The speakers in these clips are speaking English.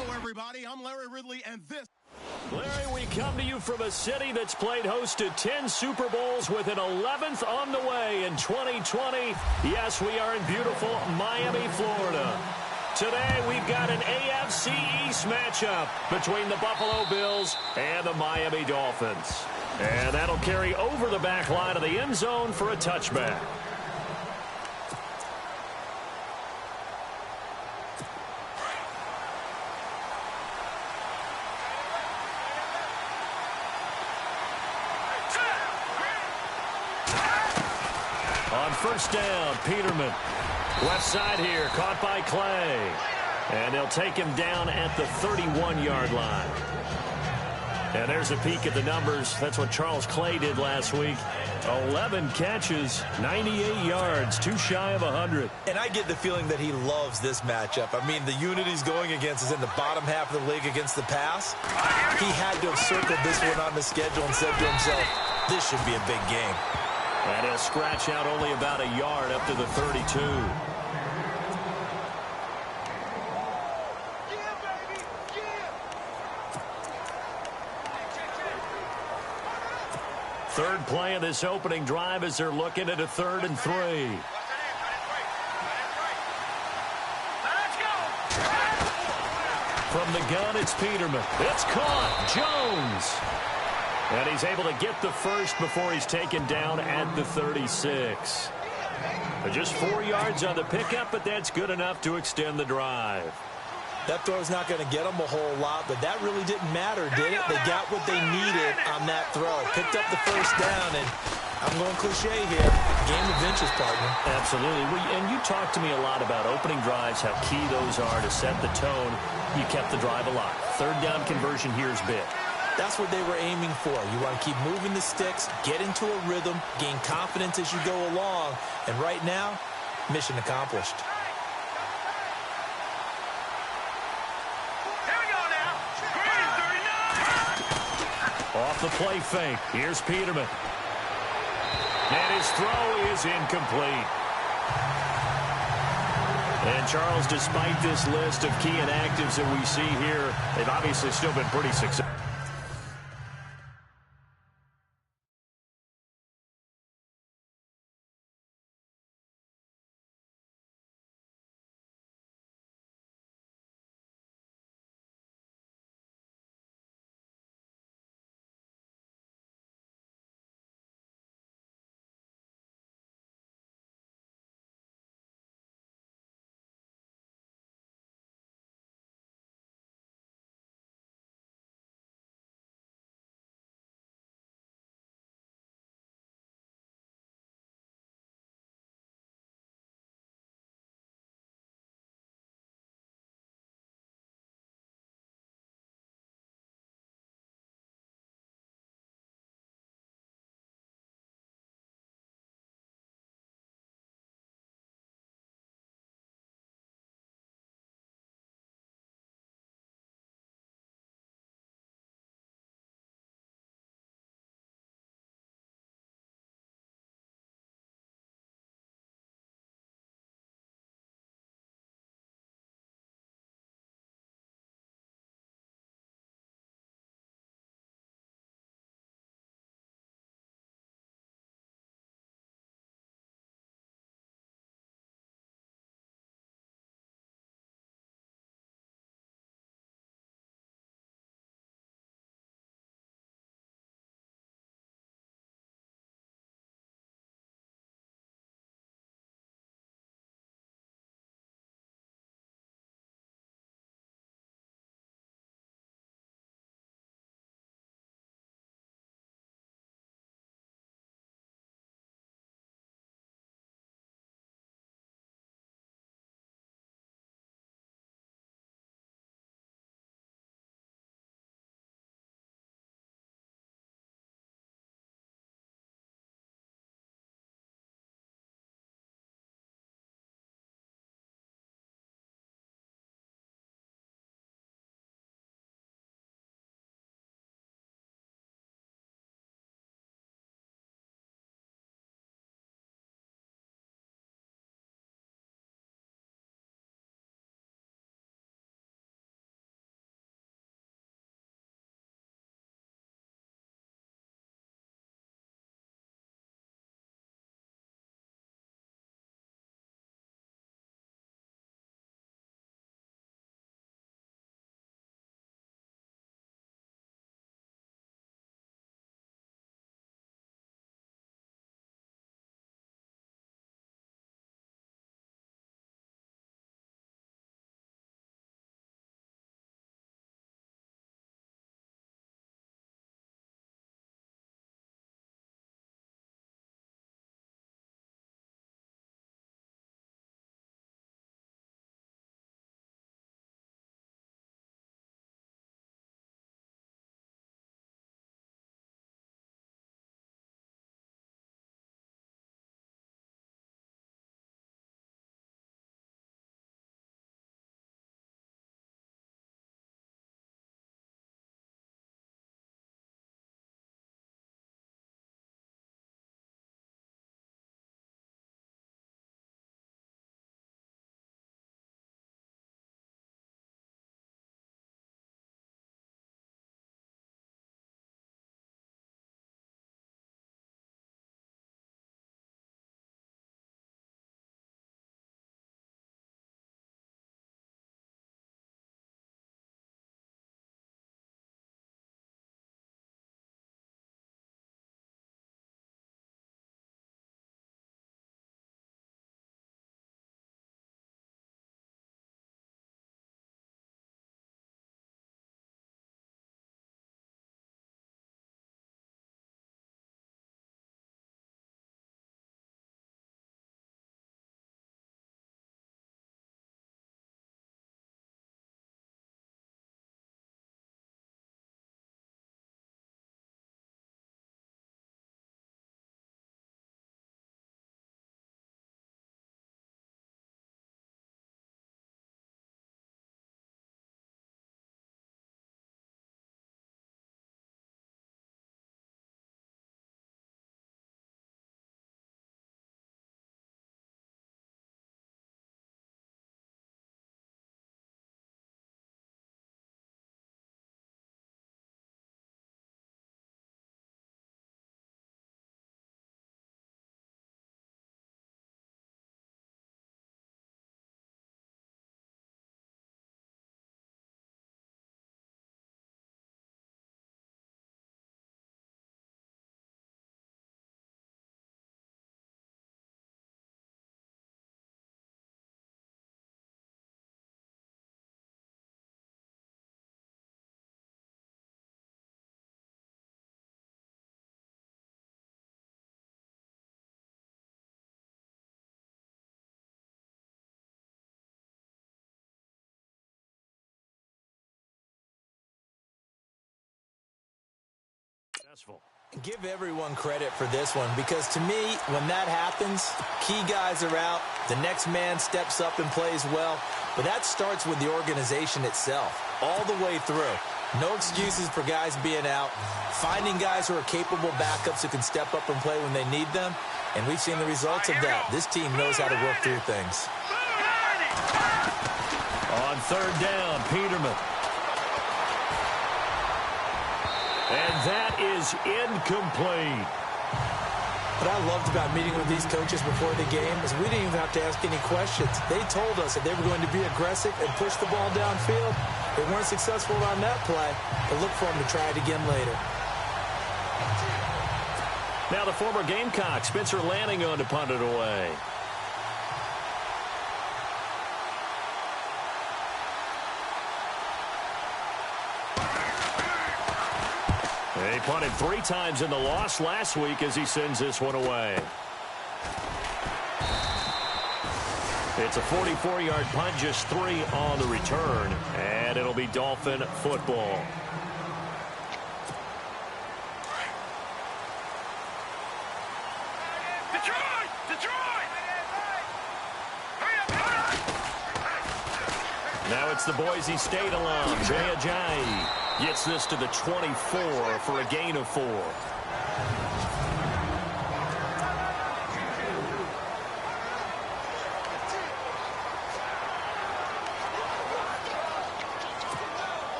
Hello, everybody. I'm Larry Ridley, and this... Larry, we come to you from a city that's played host to 10 Super Bowls with an 11th on the way in 2020. Yes, we are in beautiful Miami, Florida. Today, we've got an AFC East matchup between the Buffalo Bills and the Miami Dolphins. And that'll carry over the back line of the end zone for a touchback. On first down, Peterman. Left side here, caught by Clay. And they'll take him down at the 31-yard line. And there's a peek at the numbers. That's what Charles Clay did last week. 11 catches, 98 yards, too shy of 100. And I get the feeling that he loves this matchup. I mean, the unit he's going against is in the bottom half of the league against the pass. He had to have circled this one on the schedule and said to himself, this should be a big game. And he'll scratch out only about a yard up to the 32. Third play of this opening drive as they're looking at a 3rd and 3. From the gun, it's Peterman. It's caught. Jones. And he's able to get the first before he's taken down at the 36. Just 4 yards on the pickup, but that's good enough to extend the drive. That throw's not going to get them a whole lot, but that really didn't matter, did it? They got what they needed on that throw. Picked up the first down, and I'm going cliche here. Game of inches, partner. Absolutely. And you talked to me a lot about opening drives, how key those are to set the tone. You kept the drive alive. Third down conversion here is big. That's what they were aiming for. You want to keep moving the sticks, get into a rhythm, gain confidence as you go along. And right now, mission accomplished. Off the play fake. Here's Peterman. And his throw is incomplete. And Charles, despite this list of key inactives that we see here, they've obviously still been pretty successful. successful. Give everyone credit for this one because, to me, when that happens, key guys are out, the next man steps up and plays well, but that starts with the organization itself, all the way through. No excuses for guys being out, finding guys who are capable backups who can step up and play when they need them, and we've seen the results of that. This team knows how to work through things. On third down, Peterman. And that is incomplete. What I loved about meeting with these coaches before the game is we didn't even have to ask any questions. They told us that they were going to be aggressive and push the ball downfield. They weren't successful on that play, but look for them to try it again later. Now the former Gamecock, Spencer Lanning, on to punt it away. He punted 3 times in the loss last week as he sends this one away. It's a 44-yard punt, just 3 on the return, and it'll be Dolphin football. Now it's the Boise State alum, Jay Ajayi. Gets this to the 24 for a gain of 4.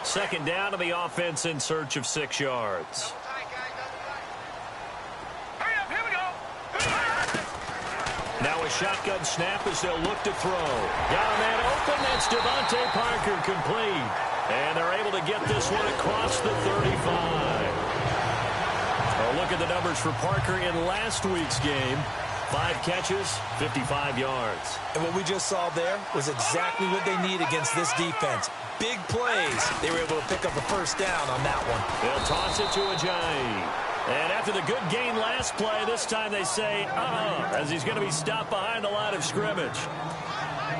Second down to the offense in search of 6 yards. Now a shotgun snap as they'll look to throw. Got a man open. That's Devontae Parker, complete. And they're able to get this one across the 35. Oh, look at the numbers for Parker in last week's game. 5 catches, 55 yards. And what we just saw there was exactly what they need against this defense. Big plays. They were able to pick up a first down on that one. They'll toss it to Ajayi. And after the good gain last play, this time they say, as he's going to be stopped behind the line of scrimmage.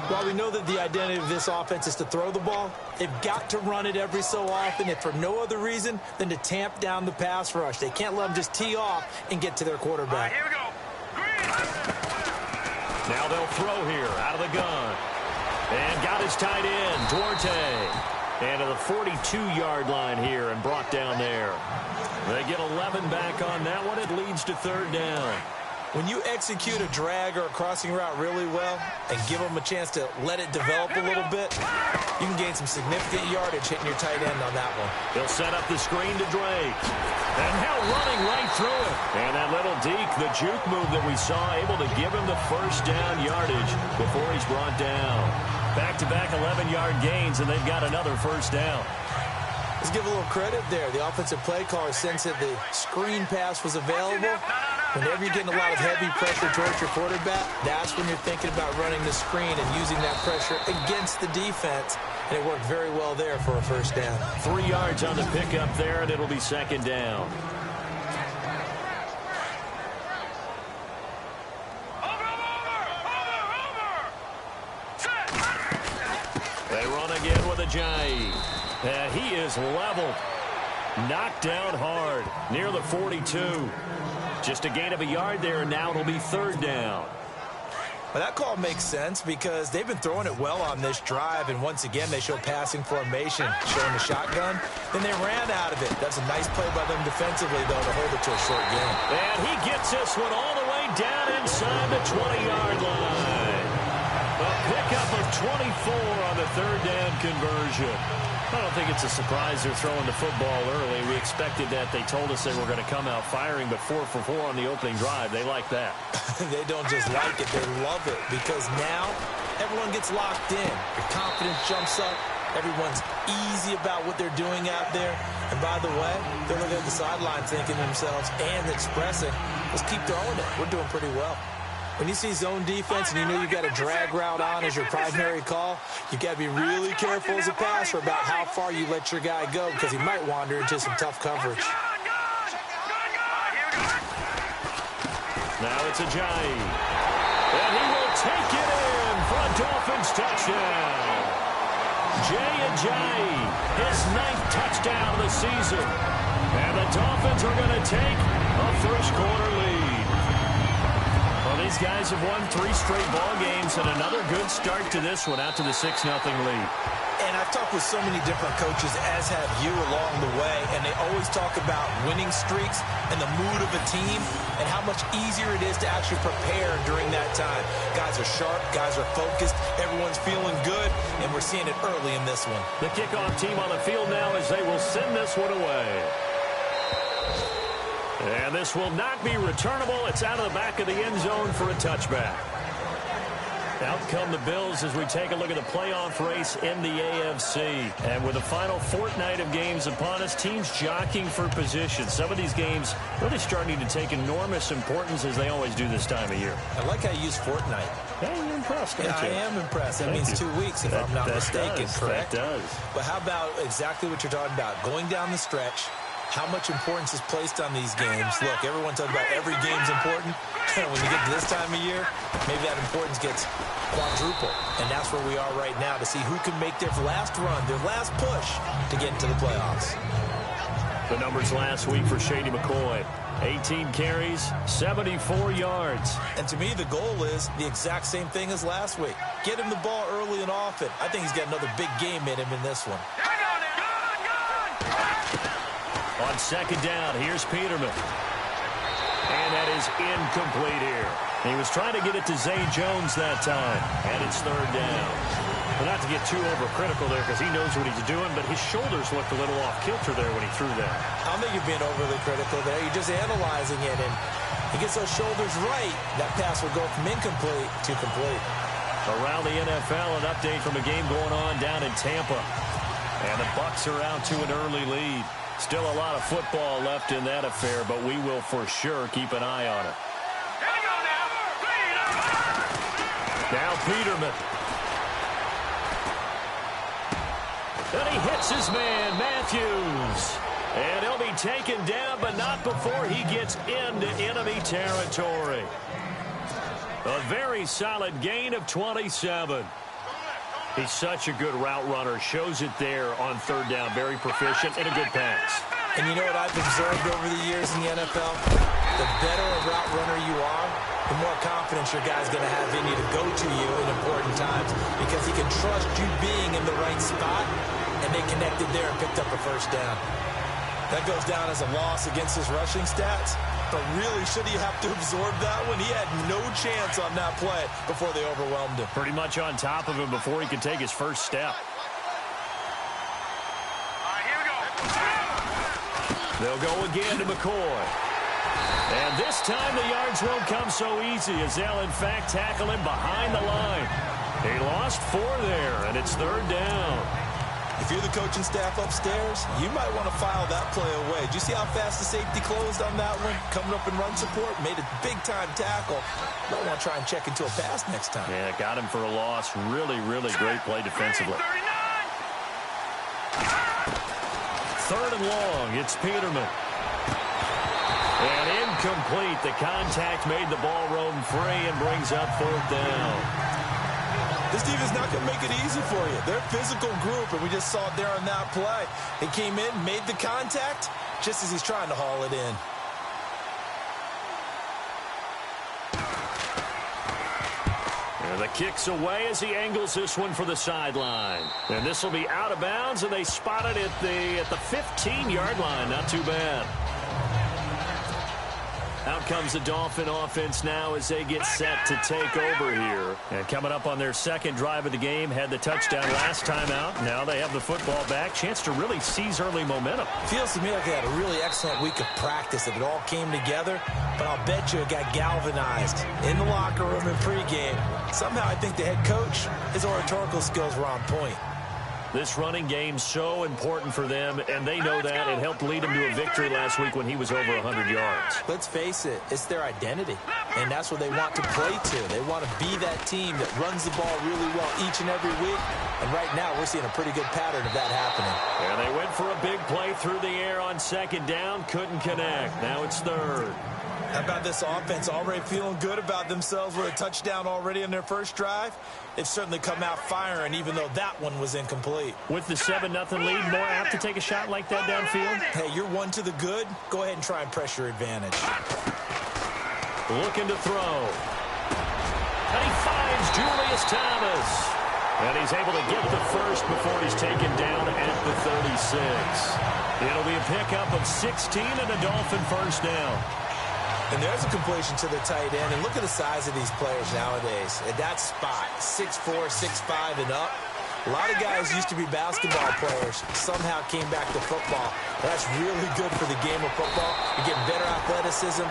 While we know that the identity of this offense is to throw the ball, they've got to run it every so often, if for no other reason than to tamp down the pass rush. They can't let them just tee off and get to their quarterback. Here we go. Now they'll throw here out of the gun. And got his tight end, Duarte. And to the 42-yard line here and brought down there. They get 11 back on that one. It leads to third down. When you execute a drag or a crossing route really well and give them a chance to let it develop a little bit, you can gain some significant yardage hitting your tight end on that one. He'll set up the screen to Drake. And now running right through it. And that little deke, the juke move that we saw, able to give him the first down yardage before he's brought down. Back-to-back 11-yard gains, and they've got another first down. Let's give a little credit there. The offensive play caller sensed that the screen pass was available. Whenever you're getting a lot of heavy pressure towards your quarterback, that's when you're thinking about running the screen and using that pressure against the defense. And it worked very well there for a first down. 3 yards on the pickup there, and it'll be second down. They run again with Ajayi. And he is leveled. Knocked down hard near the 42. Just a gain of a yard there, and now it'll be third down. Well, that call makes sense because they've been throwing it well on this drive, and once again they show passing formation, showing the shotgun. Then they ran out of it. That's a nice play by them defensively, though, to hold it to a short game. And he gets this one all the way down inside the 20-yard line. A pickup of 24 on the third down conversion. I don't think it's a surprise they're throwing the football early. We expected that. They told us they were going to come out firing, but 4 for 4 on the opening drive. They like that. They don't just like it. They love it because now everyone gets locked in. Your confidence jumps up. Everyone's easy about what they're doing out there. And by the way, they're looking at the sideline thinking to themselves and expressing, let's keep throwing it. We're doing pretty well. When you see zone defense and you know you got a drag route on as your primary call, you got to be really careful as a passer about how far you let your guy go because he might wander into some tough coverage. Now it's Ajayi. And he will take it in for a Dolphins touchdown. Jay Ajayi, his 9th touchdown of the season. And the Dolphins are going to take a first-quarter lead. Well, these guys have won 3 straight ball games and another good start to this one out to the 6-0 lead. And I've talked with so many different coaches, as have you, along the way, and they always talk about winning streaks and the mood of a team and how much easier it is to actually prepare during that time. Guys are sharp, guys are focused, everyone's feeling good, and we're seeing it early in this one. The kickoff team on the field now as they will send this one away. And this will not be returnable. It's out of the back of the end zone for a touchback. Out come the Bills as we take a look at the playoff race in the AFC. And with the final fortnight of games upon us, teams jockeying for position. Some of these games really starting to take enormous importance as they always do this time of year. I like how you use fortnight. Yeah, you're impressed, aren't you? I am impressed. That means 2 weeks, if I'm not mistaken, correct? That does. But how about exactly what you're talking about? Going down the stretch, how much importance is placed on these games. Look, everyone talks about every game's important. When you get to this time of year, maybe that importance gets quadruple. And that's where we are right now to see who can make their last run, their last push to get into the playoffs. The numbers last week for Shady McCoy. 18 carries, 74 yards. And to me, the goal is the exact same thing as last week. Get him the ball early and often. I think he's got another big game in him in this one. On second down, here's Peterman. And that is incomplete here. He was trying to get it to Zay Jones that time. And it's third down. But not to get too overcritical there because he knows what he's doing, but his shoulders looked a little off kilter there when he threw that. I don't think you're being overly critical there. You're just analyzing it, and he gets those shoulders right. That pass will go from incomplete to complete. Around the NFL, an update from a game going on down in Tampa. And the Bucs are out to an early lead. Still a lot of football left in that affair, but we will for sure keep an eye on it. Now Peterman. And he hits his man, Matthews. And he'll be taken down, but not before he gets into enemy territory. A very solid gain of 27. He's such a good route runner. Shows it there on third down. Very proficient and a good pass. And you know what I've observed over the years in the NFL? The better a route runner you are, the more confidence your guy's going to have in you to go to you in important times because he can trust you being in the right spot, and they connected there and picked up a first down. That goes down as a loss against his rushing stats, but really, should he have to absorb that one? He had no chance on that play before they overwhelmed him. Pretty much on top of him before he could take his first step. All right, here we go. They'll go again to McCoy. And this time the yards won't come so easy as they'll, in fact, tackle him behind the line. He lost 4 there, and it's third down. If you're the coaching staff upstairs, you might want to file that play away. Did you see how fast the safety closed on that one? Coming up in run support, made a big-time tackle. Might want to try and check into a pass next time. Yeah, got him for a loss. Really, really great play defensively. Third and long, it's Peterman. And incomplete. The contact made the ball roam free and brings up fourth down. This defense is not going to make it easy for you. They're a physical group, and we just saw it there on that play. He came in, made the contact, just as he's trying to haul it in. And the kick's away as he angles this one for the sideline. And this will be out of bounds, and they spot it at the 15-yard line. Not too bad. Out comes the Dolphin offense now as they get set to take over here. And coming up on their second drive of the game, had the touchdown last time out. Now they have the football back. Chance to really seize early momentum. Feels to me like they had a really excellent week of practice. It all came together, but I'll bet you it got galvanized in the locker room in pregame. Somehow I think the head coach, his oratorical skills were on point. This running game's so important for them, and they know that. It helped lead them to a victory last week when he was over 100 yards. Let's face it, it's their identity, and that's what they want to play to. They want to be that team that runs the ball really well each and every week, and right now we're seeing a pretty good pattern of that happening. And they went for a big play through the air on second down, couldn't connect. Now it's third. How about this offense already feeling good about themselves with a touchdown already in their first drive? They've certainly come out firing, even though that one was incomplete. With the 7-0 lead, more apt to take a shot like that downfield? Hey, you're one to the good. Go ahead and try and press your advantage. Looking to throw. And he finds Julius Thomas. And he's able to get the first before he's taken down at the 36. It'll be a pickup of 16 and a Dolphin first down. And there's a completion to the tight end. And look at the size of these players nowadays. At that spot, 6'4", 6'5", and up. A lot of guys used to be basketball players, somehow came back to football. That's really good for the game of football. You're getting better athleticism,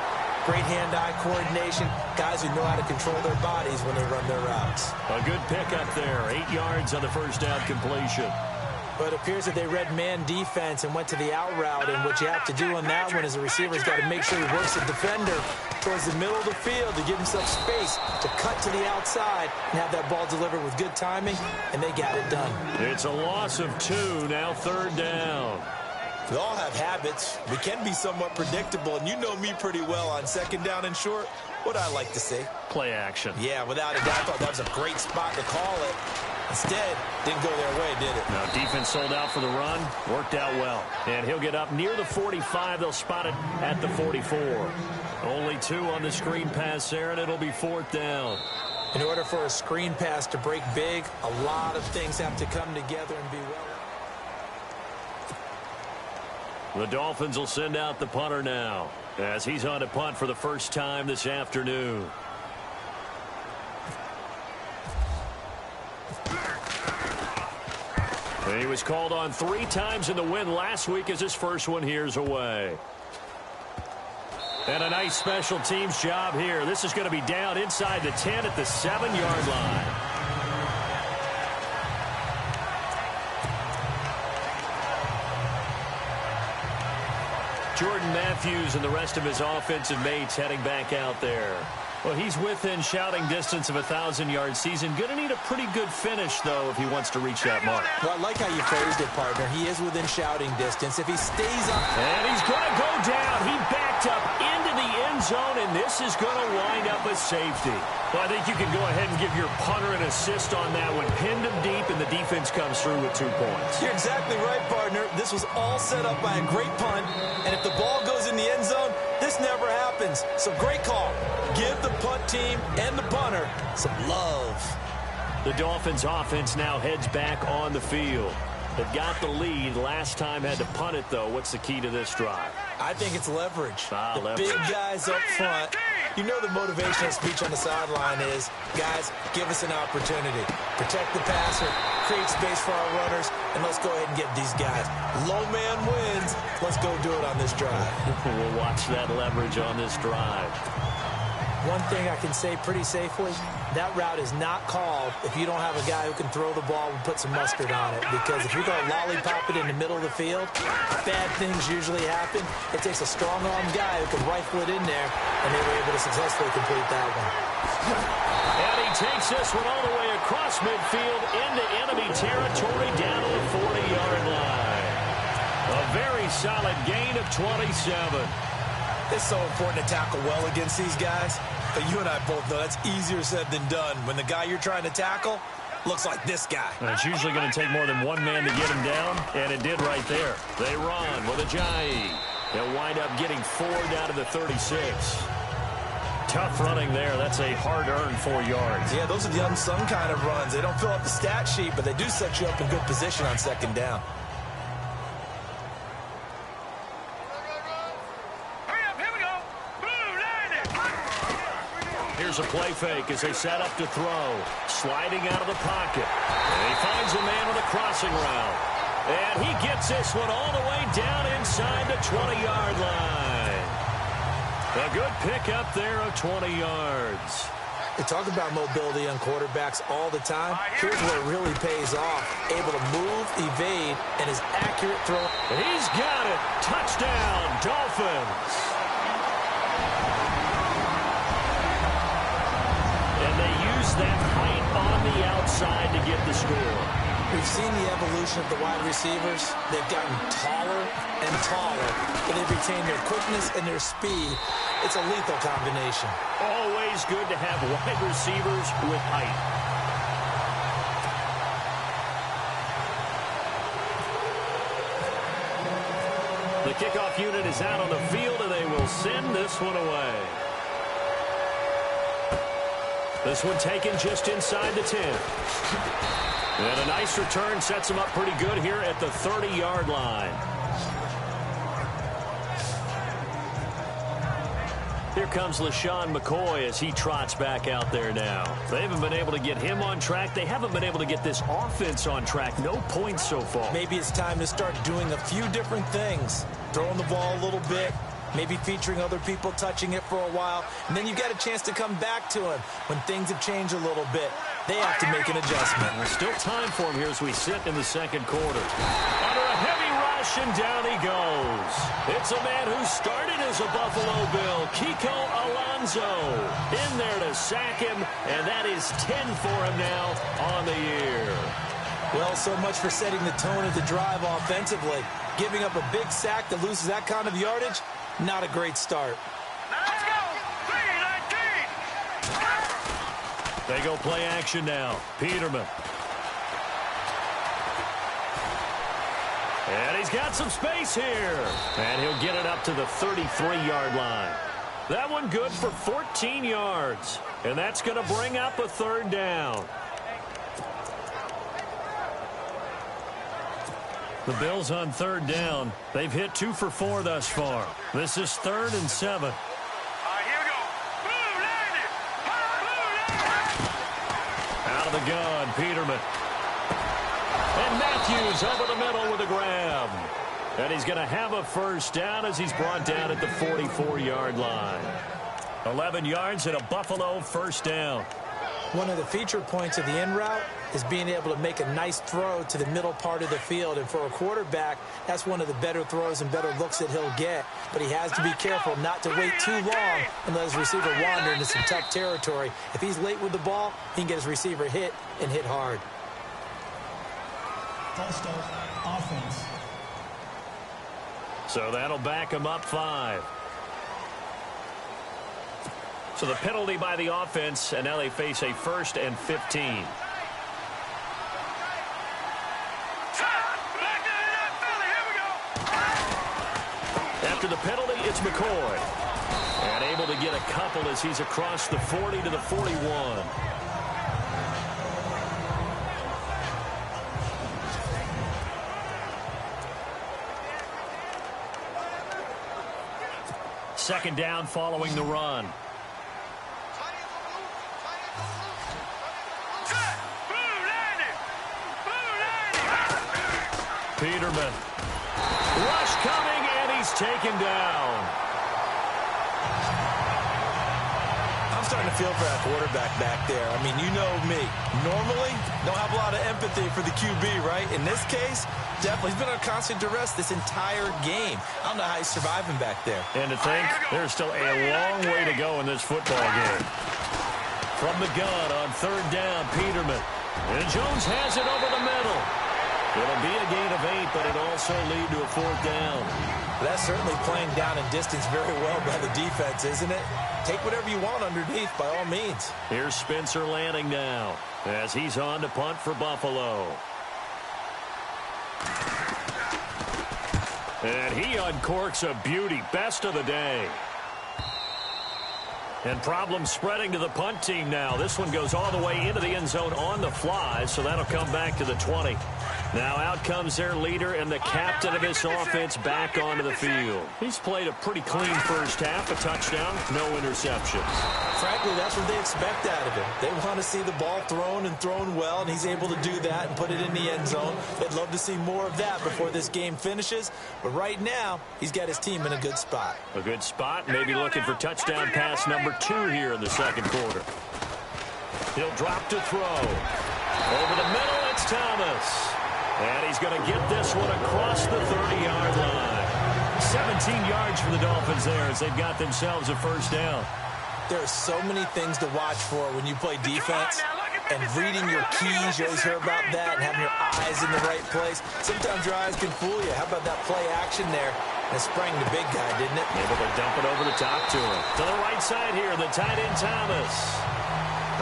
great hand-eye coordination, guys who know how to control their bodies when they run their routes. A good pickup there, 8 yards on the first down completion. But it appears that they read man defense and went to the out route. And what you have to do on that one is the receiver's got to make sure he works the defender towards the middle of the field to give himself space to cut to the outside and have that ball delivered with good timing, and they got it done. It's a loss of 2, now third down. We all have habits. We can be somewhat predictable, and you know me pretty well on second down and short. What I like to see? Play action. Yeah, without a doubt, I thought that was a great spot to call it. Instead, didn't go their way, did it? No, defense sold out for the run. Worked out well. And he'll get up near the 45. They'll spot it at the 44. Only 2 on the screen pass there, and it'll be fourth down. In order for a screen pass to break big, a lot of things have to come together and be well. The Dolphins will send out the punter now, as he's on to punt for the first time this afternoon. He was called on 3 times in the win last week as his first one here's away. And a nice special teams job here. This is going to be down inside the 10 at the 7-yard line. Jordan Matthews and the rest of his offensive mates heading back out there. Well, he's within shouting distance of a 1,000-yard season. Going to need a pretty good finish, though, if he wants to reach that mark. Well, I like how you phrased it, partner. He is within shouting distance. If he stays up... And he's going to go down. He backed up into the end zone, and this is going to wind up a safety. Well, I think you can go ahead and give your punter an assist on that one. Pinned him deep, and the defense comes through with 2 points. You're exactly right, partner. This was all set up by a great punt, and if the ball goes in the end zone, this never happens. So great call. Give the punt team and the punter some love. The Dolphins offense now heads back on the field. They've got the lead. Last time had to punt it, though. What's the key to this drive? I think it's leverage. Leverage. Big guys up front. You know the motivational speech on the sideline is, guys, give us an opportunity. Protect the passer, create space for our runners, and let's go ahead and get these guys. Low man wins. Let's go do it on this drive. We'll watch that leverage on this drive. One thing I can say pretty safely, that route is not called if you don't have a guy who can throw the ball and put some mustard on it. Because if you're going to lollipop it in the middle of the field, bad things usually happen. It takes a strong-armed guy who can rifle it in there, and they were able to successfully complete that one. And he takes this one all the way across midfield into enemy territory down to the 40-yard line. A very solid gain of 27. It's so important to tackle well against these guys. But you and I both know that's easier said than done. When the guy you're trying to tackle looks like this guy. And it's usually going to take more than one man to get him down, and it did right there. They run with Ajayi. They'll wind up getting 4 down to the 36. Tough running there. That's a hard-earned 4 yards. Yeah, those are the unsung kind of runs. They don't fill up the stat sheet, but they do set you up in good position on second down. Here's a play fake as they set up to throw. Sliding out of the pocket. And he finds a man with a crossing route. And he gets this one all the way down inside the 20-yard line. A good pickup there of 20 yards. They talk about mobility on quarterbacks all the time. Here's where it really pays off. Able to move, evade, and his accurate throw. And he's got it. Touchdown, Dolphins. And they use that height on the outside to get the score. We've seen the evolution of the wide receivers. They've gotten taller and taller, but they've retained their quickness and their speed. It's a lethal combination. Always good to have wide receivers with height. The kickoff unit is out on the field, and they will send this one away. This one taken just inside the 10. And a nice return sets him up pretty good here at the 30-yard line. Here comes LaShawn McCoy as he trots back out there now. They haven't been able to get him on track. They haven't been able to get this offense on track. No points so far. Maybe it's time to start doing a few different things. Throwing the ball a little bit. Maybe featuring other people touching it for a while. And then you get a chance to come back to him when things have changed a little bit. They have to make an adjustment. There's still time for him here as we sit in the second quarter. Under a heavy rush, and down he goes. It's a man who started as a Buffalo Bill, Kiko Alonso, in there to sack him, and that is 10 for him now on the year. Well, so much for setting the tone of the drive offensively. Giving up a big sack that loses that kind of yardage, not a great start. Let's go. 3-19. They go play action now. Peterman. And he's got some space here. And he'll get it up to the 33-yard line. That one good for 14 yards. And that's going to bring up a third down. The Bills on third down. They've hit 2 for 4 thus far. This is 3rd and 7. All right, here we go. Out of the gun, Peterman. And Matthews over the middle with a grab. And he's going to have a first down as he's brought down at the 44-yard line. 11 yards and a Buffalo first down. One of the feature points of the in route is being able to make a nice throw to the middle part of the field. And for a quarterback, that's one of the better throws and better looks that he'll get. But he has to be careful not to wait too long and let his receiver wander into some tough territory. If he's late with the ball, he can get his receiver hit and hit hard. Offense. So that'll back him up 5. So the penalty by the offense, and now they face a 1st and 15. After the penalty, it's McCoy. And able to get a couple as he's across the 40 to the 41. Second down following the run. Peterman. Rush coming, and he's taken down. I'm starting to feel for that quarterback back there. I mean, you know me. Normally, don't have a lot of empathy for the QB, right? In this case, definitely. He's been on constant duress this entire game. I don't know how he's surviving back there. And to think, there's still a long way to go in this football game. From the gun on third down, Peterman. And Jones has it over the middle. It'll be a gain of 8, but it'll also lead to a 4th down. That's certainly playing down in distance very well by the defense, isn't it? Take whatever you want underneath, by all means. Here's Spencer Lanning now as he's on to punt for Buffalo. And he uncorks a beauty. Best of the day. And problems spreading to the punt team now. This one goes all the way into the end zone on the fly, so that'll come back to the 20. Now out comes their leader and the captain of this offense back onto the field. He's played a pretty clean first half, a touchdown, no interceptions. Frankly, that's what they expect out of him. They want to see the ball thrown and thrown well, and he's able to do that and put it in the end zone. They'd love to see more of that before this game finishes. But right now, he's got his team in a good spot. A good spot, maybe looking for touchdown pass number 2 here in the second quarter. He'll drop to throw. Over the middle, it's Thomas. And he's going to get this one across the 30-yard line. 17 yards for the Dolphins there as they've got themselves a first down. There are so many things to watch for when you play defense. And reading your keys, you always hear about that, and having your eyes in the right place. Sometimes your eyes can fool you. How about that play action there? That sprang the big guy, didn't it? Able to dump it over the top to him. To the right side here, the tight end Thomas.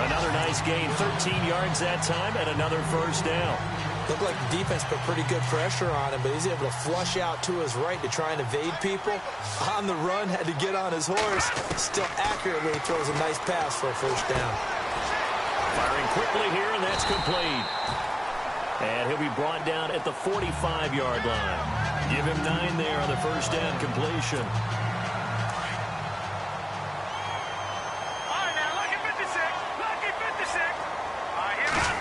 Another nice gain, 13 yards that time, and another first down. Looked like the defense put pretty good pressure on him, but he's able to flush out to his right to try and evade people. On the run, had to get on his horse. Still accurately throws a nice pass for a first down. Firing quickly here, and that's complete. And he'll be brought down at the 45-yard line. Give him 9 there on the first down completion. All right, now, lucky 56. Lucky 56. All right, here we go.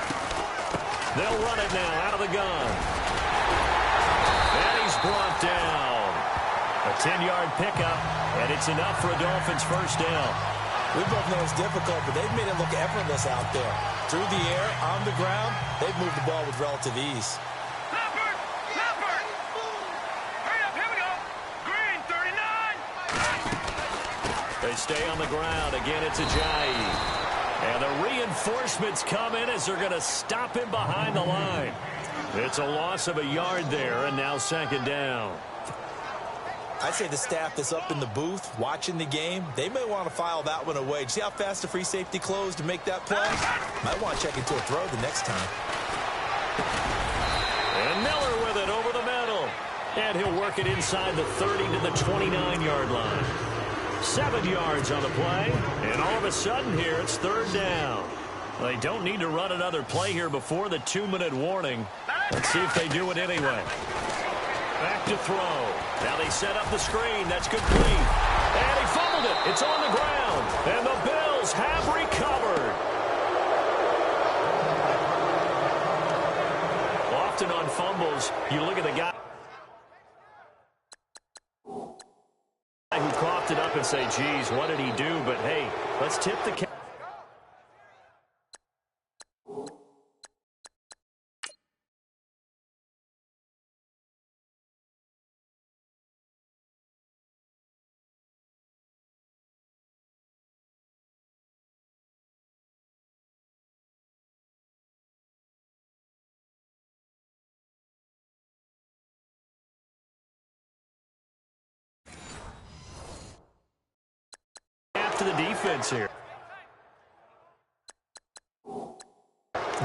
They'll run it now out of the gun. And he's brought down. A 10-yard pickup, and it's enough for a Dolphins first down. We both know it's difficult, but they've made it look effortless out there. Through the air, on the ground, they've moved the ball with relative ease. Leopard! Leopard! Hurry up, here we go. Green, 39. They stay on the ground. Again, it's Ajayi. And the reinforcements come in as they're going to stop him behind the line. It's a loss of a yard there, and now second down. I'd say the staff that's up in the booth watching the game, they may want to file that one away. See how fast the free safety closed to make that play? Might want to check into a throw the next time. And Miller with it over the middle. And he'll work it inside the 30 to the 29-yard line. 7 yards on the play. And all of a sudden here, it's third down. They don't need to run another play here before the 2-minute warning. Let's see if they do it anyway. Back to throw. Now they set up the screen. That's complete. And he fumbled it. It's on the ground. And the Bills have recovered. Often on fumbles, you look at the guy who coughed it up and say, geez, what did he do? But, hey, let's tip the cap. To the defense here.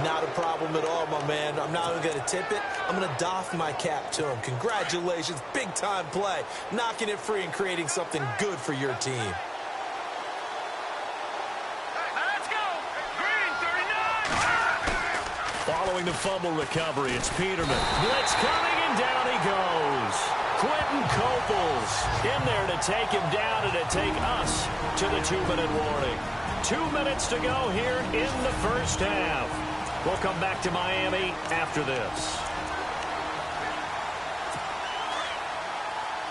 Not a problem at all, my man. I'm not even going to tip it. I'm going to doff my cap to him. Congratulations. Big-time play. Knocking it free and creating something good for your team. Let's go. Green, 39. Following the fumble recovery, it's Peterman. Blitz coming, and down he goes. Quentin Coples in there to take him down and to take us to the 2-minute warning. 2 minutes to go here in the first half. We'll come back to Miami after this.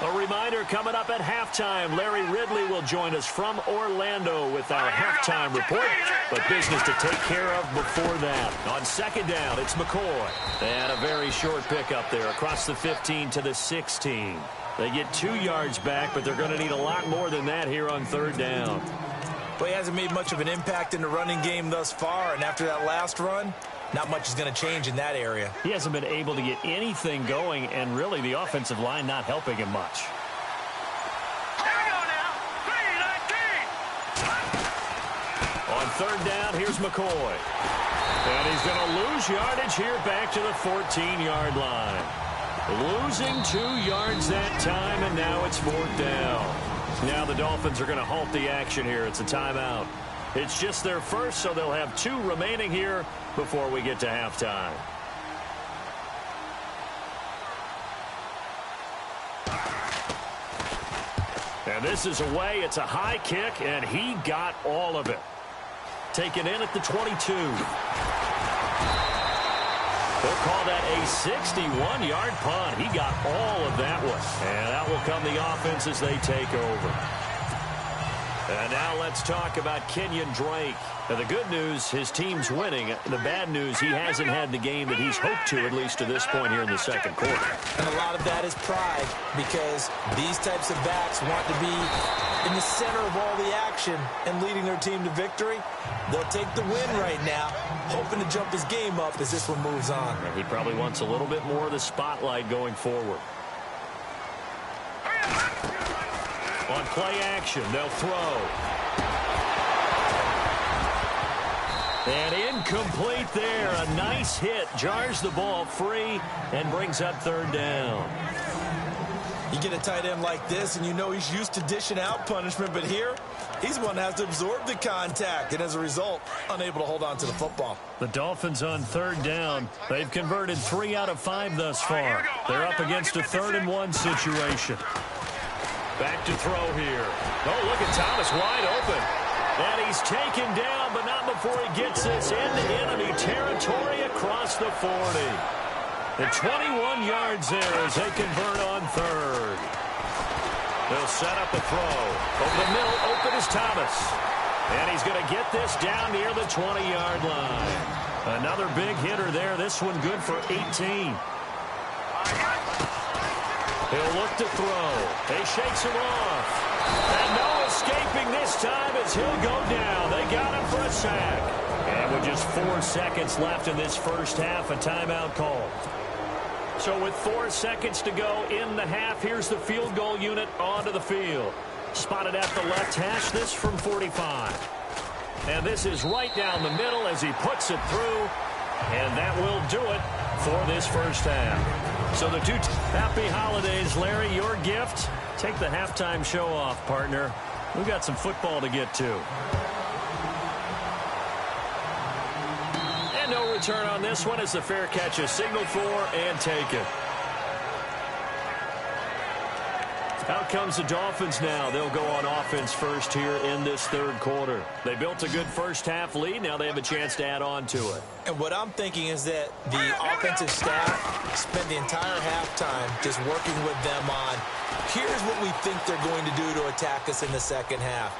A reminder coming up at halftime. Larry Ridley will join us from Orlando with our halftime report. But business to take care of before that. On second down, it's McCoy. And a very short pickup there across the 15 to the 16. They get 2 yards back, but they're going to need a lot more than that here on third down. Well, he hasn't made much of an impact in the running game thus far, and after that last run, not much is going to change in that area. He hasn't been able to get anything going, and really the offensive line not helping him much. Here we go now. 3-19. On third down, here's McCoy. And he's going to lose yardage here back to the 14-yard line. Losing 2 yards that time, and now it's fourth down. Now the Dolphins are going to halt the action here. It's a timeout. It's just their first, so they'll have 2 remaining here before we get to halftime. And this is away. It's a high kick, and he got all of it. Taken in at the 22. They'll call that a 61-yard punt. He got all of that one. And that will come the offense as they take over. And now let's talk about Kenyon Drake. Now, the good news, his team's winning. The bad news, he hasn't had the game that he's hoped to, at least to this point here in the second quarter. And a lot of that is pride, because these types of backs want to be in the center of all the action and leading their team to victory. They'll take the win right now, hoping to jump his game up as this one moves on. And he probably wants a little bit more of the spotlight going forward. On play action, they'll throw. And incomplete there. A nice hit. Jars the ball free and brings up third down. You get a tight end like this, and you know he's used to dishing out punishment, but here, he's one that has to absorb the contact, and as a result, unable to hold on to the football. The Dolphins on third down. They've converted 3 out of 5 thus far. They're up against a 3rd-and-1 situation. Back to throw here. Oh, look at Thomas wide open. And he's taken down, but not before he gets this into enemy territory across the 40. The 21 yards there as they convert on third. They'll set up the throw. Over the middle, open is Thomas. And he's going to get this down near the 20-yard line. Another big hitter there. This one good for 18. He'll look to throw. He shakes him off. And no escaping this time as he'll go down. They got him for a sack. And with just 4 seconds left in this first half, a timeout call. So with 4 seconds to go in the half, here's the field goal unit onto the field. Spotted at the left hash, this from 45. And this is right down the middle as he puts it through. And that will do it for this first half. So the two happy holidays, Larry. Your gift, take the halftime show off, partner. We've got some football to get to. And no return on this one as the fair catch is signaled for and taken. Out comes the Dolphins now. They'll go on offense first here in this third quarter. They built a good first half lead. Now they have a chance to add on to it. And what I'm thinking is that the offensive staff spent the entire halftime just working with them on, here's what we think they're going to do to attack us in the second half.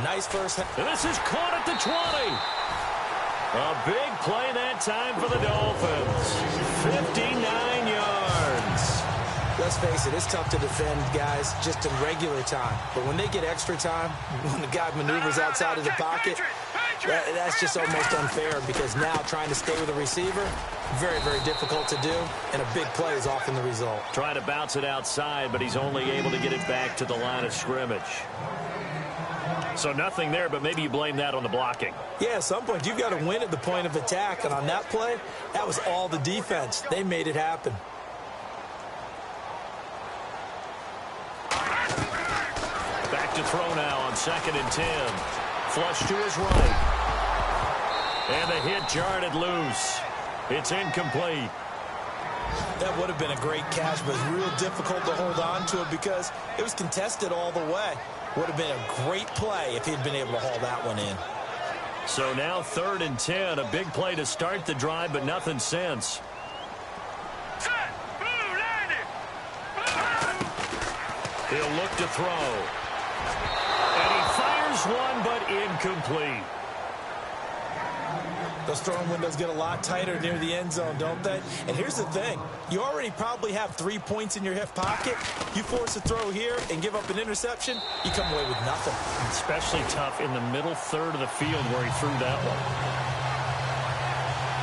Nice first half. And this is caught at the 20. A big play that time for the Dolphins. 59 yards. Let's face it, it's tough to defend guys just in regular time. But when they get extra time, when the guy maneuvers outside of the pocket, that's just almost unfair, because now trying to stay with the receiver, very, very difficult to do, and a big play is often the result. Trying to bounce it outside, but he's only able to get it back to the line of scrimmage. So nothing there, but maybe you blame that on the blocking. Yeah, at some point, you've got to win at the point of attack, and on that play, that was all the defense. They made it happen. Back to throw now on 2nd and 10. Flush to his right. And the hit jarred it loose. It's incomplete. That would have been a great catch, but it's real difficult to hold on to it because it was contested all the way. Would have been a great play if he'd been able to haul that one in. So now 3rd and 10. A big play to start the drive, but nothing since. He'll look to throw. And he fires one, but incomplete. Those throwing windows get a lot tighter near the end zone, don't they? And here's the thing. You already probably have 3 points in your hip pocket. You force a throw here and give up an interception, you come away with nothing. Especially tough in the middle third of the field where he threw that one.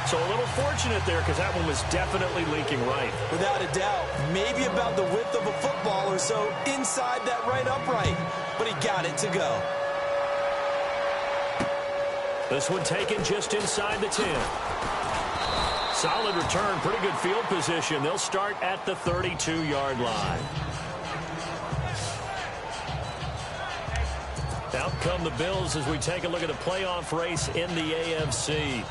So a little fortunate there because that one was definitely leaking right. Without a doubt. Maybe about the width of a football or so inside that right upright. But he got it to go. This one taken just inside the 10. Solid return, pretty good field position. They'll start at the 32-yard line. Out come the Bills as we take a look at the playoff race in the AFC.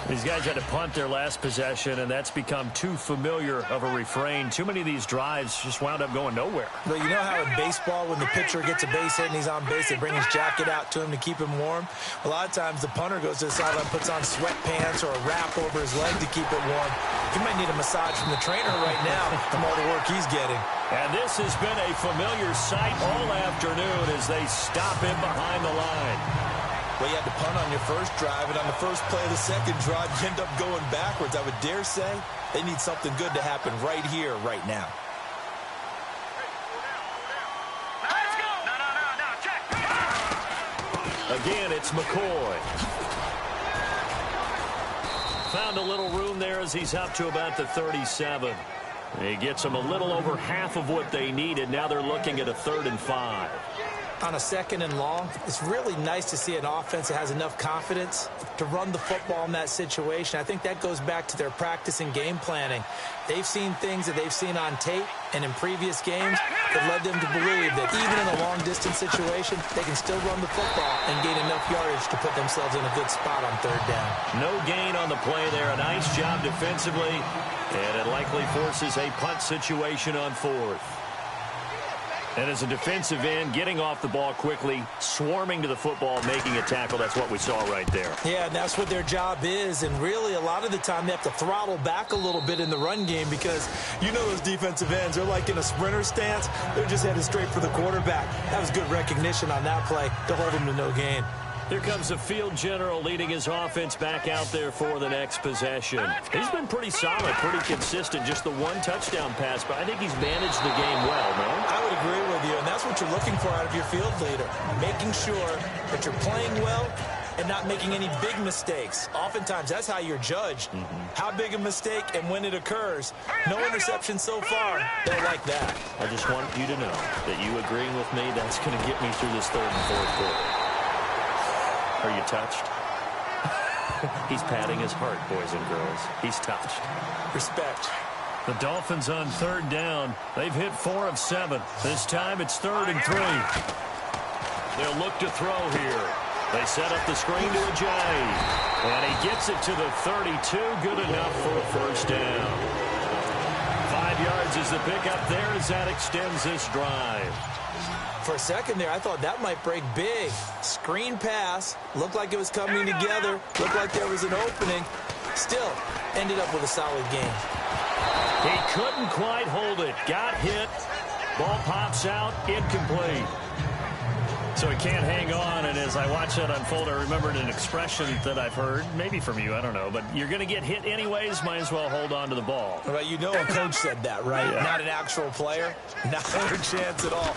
These guys had to punt their last possession, and that's become too familiar of a refrain. Too many of these drives just wound up going nowhere. But you know how in baseball, when the pitcher gets a base hit and he's on base, they bring his jacket out to him to keep him warm? A lot of times the punter goes to the sideline, puts on sweatpants or a wrap over his leg to keep it warm. He might need a massage from the trainer right now from all the work he's getting. And this has been a familiar sight all afternoon as they stop him behind the line. Well, you had to punt on your first drive, and on the first play of the second drive, you end up going backwards. I would dare say they need something good to happen right here, right now. Let's go. No, check. Again, it's McCoy. Found a little room there as he's up to about the 37. He gets them a little over half of what they needed. Now they're looking at a 3rd and 5. On a 2nd and long, it's really nice to see an offense that has enough confidence to run the football in that situation. I think that goes back to their practice and game planning. They've seen things that they've seen on tape and in previous games that led them to believe that even in a long-distance situation, they can still run the football and gain enough yardage to put themselves in a good spot on 3rd down. No gain on the play there. A nice job defensively, and it likely forces a punt situation on 4th. And as a defensive end, getting off the ball quickly, swarming to the football, making a tackle, that's what we saw right there. Yeah, and that's what their job is. And really, a lot of the time, they have to throttle back a little bit in the run game because you know those defensive ends, they're like in a sprinter stance. They're just headed straight for the quarterback. That was good recognition on that play to hold them to no gain. Here comes the field general leading his offense back out there for the next possession. He's been pretty solid, pretty consistent, just the 1 touchdown pass, but I think he's managed the game well, no? I would agree with you, and that's what you're looking for out of your field leader, making sure that you're playing well and not making any big mistakes. Oftentimes, that's how you're judged. How big a mistake and when it occurs. No interception so far. They'll like that. I just want you to know that you agreeing with me, that's going to get me through this 3rd and 4th quarter. Are you touched? He's patting his heart, boys and girls. He's touched. Respect. The Dolphins on 3rd down. They've hit 4 of 7. This time it's 3rd and 3. They'll look to throw here. They set up the screen to Ajay. And he gets it to the 32. Good enough for a 1st down. 5 yards is the pickup there as that extends this drive. For a second there, I thought that might break big. Screen pass. Looked like it was coming together. Looked like there was an opening. Still, ended up with a solid game. He couldn't quite hold it. Got hit. Ball pops out. Incomplete. So he can't hang on, and as I watch that unfold, I remembered an expression that I've heard, maybe from you, I don't know, but you're going to get hit anyways, might as well hold on to the ball. Well, you know a coach said that, right? Yeah. Not an actual player. Not a chance at all.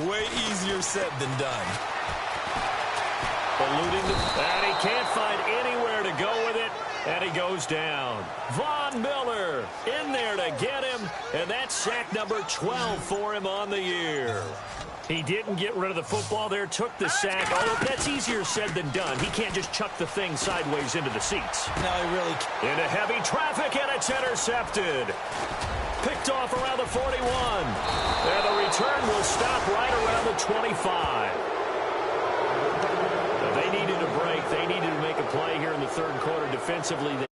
Way easier said than done. Eluding and he can't find anywhere to go with it, and he goes down. Von Miller in there to get him, and that's sack number 12 for him on the year. He didn't get rid of the football there, took the sack. Although that's easier said than done. He can't just chuck the thing sideways into the seats. No, he really can't. Into heavy traffic, and it's intercepted. Picked off around the 41. And the return will stop right around the 25. They needed a break. They needed to make a play here in the 3rd quarter defensively.